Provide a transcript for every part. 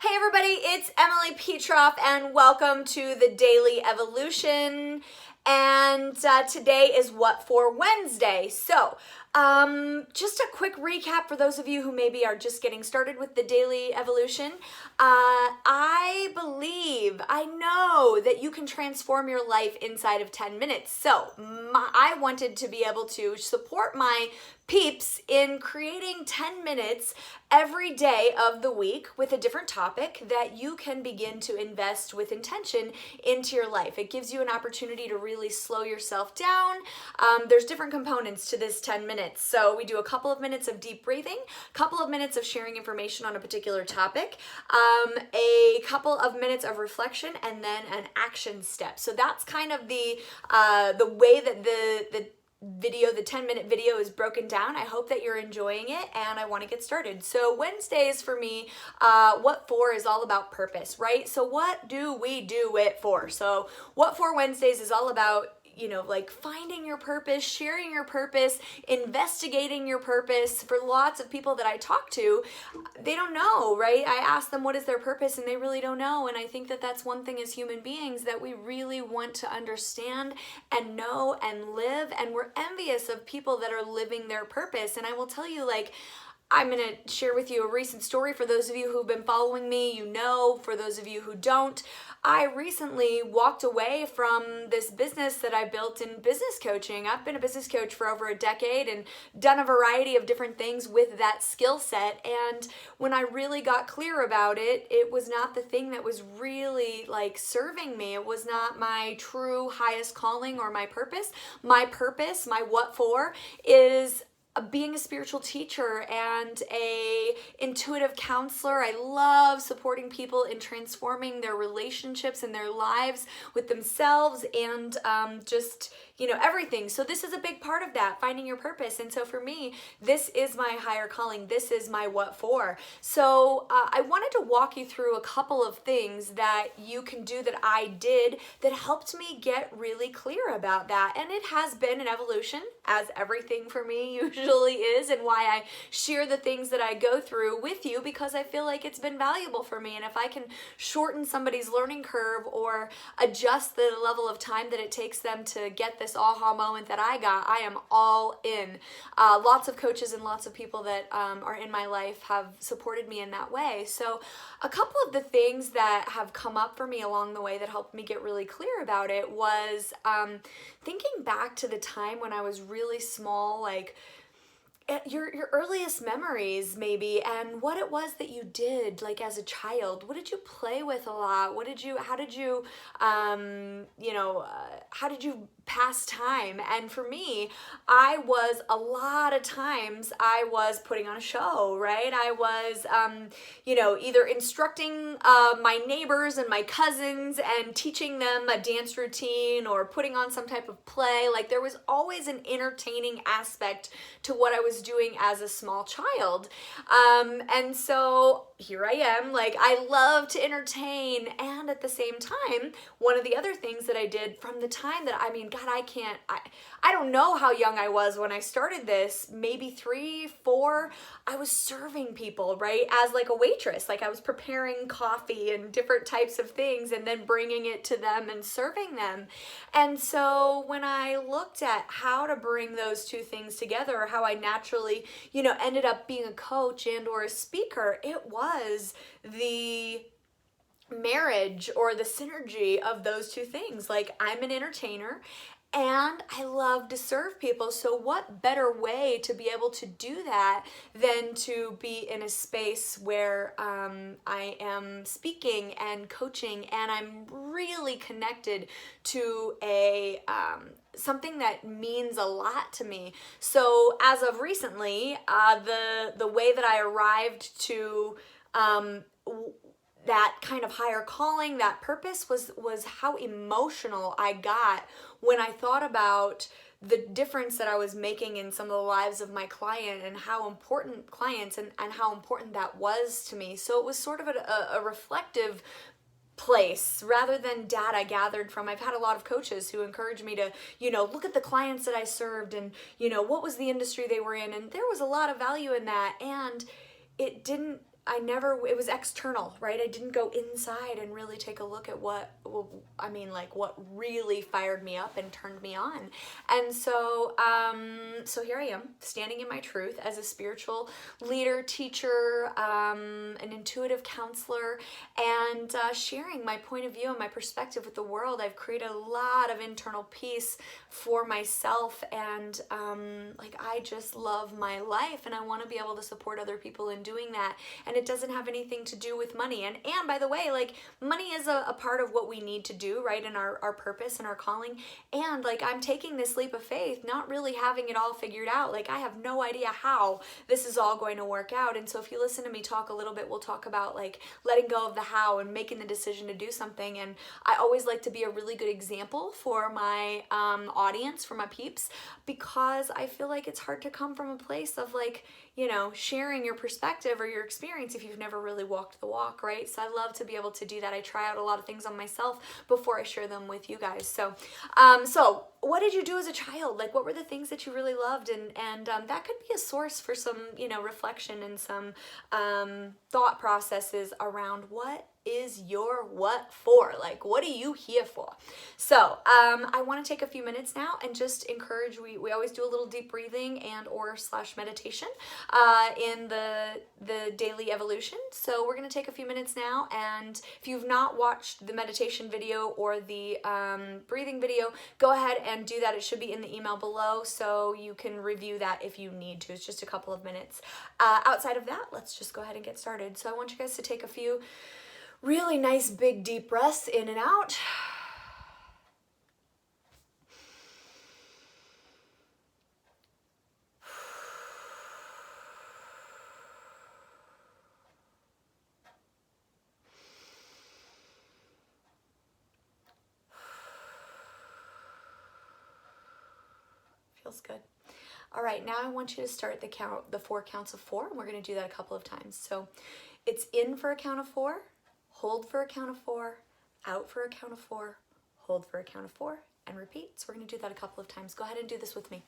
Hey everybody, it's Emily Petroff and welcome to the Daily Evolution. And today is What For Wednesday. So, just a quick recap for those of you who maybe are just getting started with the Daily Evolution. I know that you can transform your life inside of 10 minutes. So, I wanted to be able to support my peeps in creating 10 minutes every day of the week with a different topic that you can begin to invest with intention into your life. It gives you an opportunity to really slow yourself down. There's different components to this 10 minutes. So we do a couple of minutes of deep breathing, a couple of minutes of sharing information on a particular topic, a couple of minutes of reflection, and then an action step. So that's kind of the way that the 10-minute video is broken down. I hope that you're enjoying it and I want to get started. So Wednesdays for me, What For is all about purpose, right? So what do we do it for? So What For Wednesdays is all about like finding your purpose, sharing your purpose, investigating your purpose. For lots of people that I talk to, they don't know, right? I ask them what is their purpose and they really don't know. And I think that that's one thing as human beings that we really want to understand and know and live. And we're envious of people that are living their purpose. And I will tell you, I'm going to share with you a recent story. For those of you who've been following me, you know. For those of you who don't, I recently walked away from this business that I built in business coaching. I've been a business coach for over a decade and done a variety of different things with that skill set. And when I really got clear about it, it was not the thing that was really serving me. It was not my true highest calling or my purpose. My purpose, my what for, is being a spiritual teacher and a intuitive counselor. I love supporting people in transforming their relationships and their lives with themselves and everything. So this is a big part of that, finding your purpose. And so for me, this is my higher calling. This is my what for. So I wanted to walk you through a couple of things that you can do that I did that helped me get really clear about that. And it has been an evolution, as everything for me usually is, and why I share the things that I go through with you, because I feel like it's been valuable for me. And if I can shorten somebody's learning curve or adjust the level of time that it takes them to get this aha moment that I got, I am all in. Lots of coaches and lots of people that are in my life have supported me in that way. So a couple of the things that have come up for me along the way that helped me get really clear about it was thinking back to the time when I was really small, at your earliest memories maybe, and what it was that you did as a child. What did you play with a lot? How did you pass time? And for me, I was putting on a show, right? I was either instructing my neighbors and my cousins and teaching them a dance routine or putting on some type of play. There was always an entertaining aspect to what I was doing as a small child. And so here I am, I love to entertain. And at the same time, one of the other things that I did from the time that, I don't know how young I was when I started this, maybe 3, 4, I was serving people, right? As a waitress, I was preparing coffee and different types of things and then bringing it to them and serving them. And so when I looked at how to bring those two things together, or how I naturally, ended up being a coach and or a speaker, it was the marriage or the synergy of those two things. I'm an entertainer and I love to serve people. So what better way to be able to do that than to be in a space where I am speaking and coaching, and I'm really connected to something that means a lot to me. So as of recently, the way that I arrived to that kind of higher calling, that purpose, was how emotional I got when I thought about the difference that I was making in some of the lives of my client and how important clients and how important that was to me. So it was sort of a reflective place rather than data gathered from. I've had a lot of coaches who encourage me to, look at the clients that I served and, what was the industry they were in. And there was a lot of value in that. And it didn't it was external, right? I didn't go inside and really take a look at what really fired me up and turned me on. And so here I am, standing in my truth as a spiritual leader, teacher, an intuitive counselor, and sharing my point of view and my perspective with the world. I've created a lot of internal peace for myself, and I just love my life, and I want to be able to support other people in doing that. And it doesn't have anything to do with money. And by the way, like, money is a part of what we need to do, right, in our purpose and our calling. And like, I'm taking this leap of faith, not really having it all figured out. Like, I have no idea how this is all going to work out. And so if you listen to me talk a little bit, we'll talk about like letting go of the how and making the decision to do something. And I always like to be a really good example for my audience, for my peeps, because I feel like it's hard to come from a place of like, you know, sharing your perspective or your experience if you've never really walked the walk, right? So I love to be able to do that. I try out a lot of things on myself before I share them with you guys. So what did you do as a child? Like, what were the things that you really loved? And that could be a source for some, you know, reflection and some thought processes around what is your what for? Like, what are you here for? So I want to take a few minutes now and just encourage, we always do a little deep breathing and or / meditation in the daily evolution. So we're going to take a few minutes now, and if you've not watched the meditation video or the breathing video, go ahead and do that. It should be in the email below, so you can review that if you need to. It's just a couple of minutes. Outside of that, let's just go ahead and get started. So I want you guys to take a few really nice big deep breaths in and out. Feels good. All right, now I want you to start the 4 counts of 4, and we're going to do that a couple of times. So it's in for a count of 4, hold for a count of 4, out for a count of 4, hold for a count of 4, and repeat. So we're going to do that a couple of times. Go ahead and do this with me.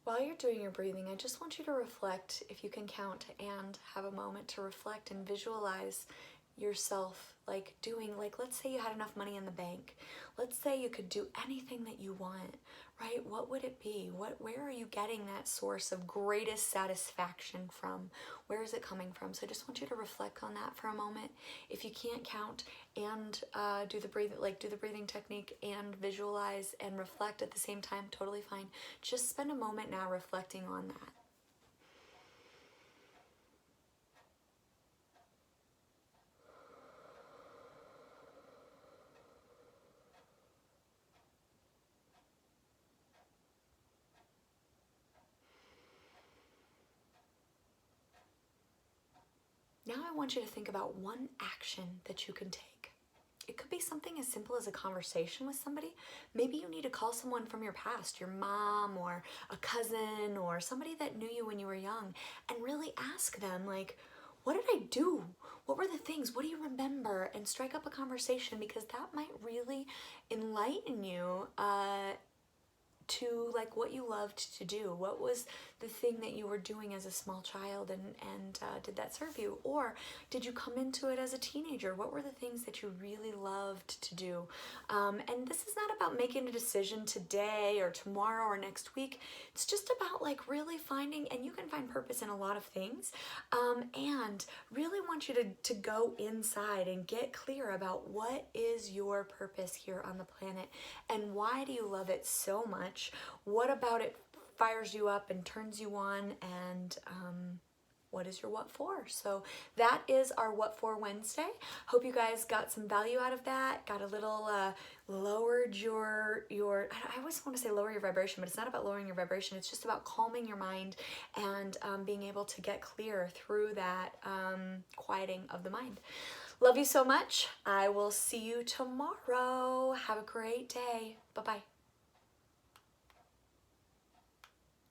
While you're doing your breathing, I just want you to reflect, if you can count, and have a moment to reflect and visualize yourself like doing, like, let's say you had enough money in the bank. Let's say you could do anything that you want, right? What would it be? Where are you getting that source of greatest satisfaction from? Where is it coming from? So I just want you to reflect on that for a moment. If you can't count and do the breathing technique and visualize and reflect at the same time, totally fine. Just spend a moment now reflecting on that. Now I want you to think about one action that you can take. It could be something as simple as a conversation with somebody. Maybe you need to call someone from your past, your mom or a cousin or somebody that knew you when you were young, and really ask them, like, what did I do? What were the things? What do you remember? And strike up a conversation, because that might really enlighten you to like what you loved to do. What was the thing that you were doing as a small child, and did that serve you? Or did you come into it as a teenager? What were the things that you really loved to do? And this is not about making a decision today or tomorrow or next week. It's just about like really finding, and you can find purpose in a lot of things, and really want you to go inside and get clear about what is your purpose here on the planet, and why do you love it so much? What about it fires you up and turns you on, and what is your what for? So that is our What For Wednesday. Hope you guys got some value out of that, got a little lowered your I always want to say lower your vibration, but it's not about lowering your vibration. It's just about calming your mind and being able to get clear through that quieting of the mind. Love you so much. I will see you tomorrow. Have a great day. Bye-bye.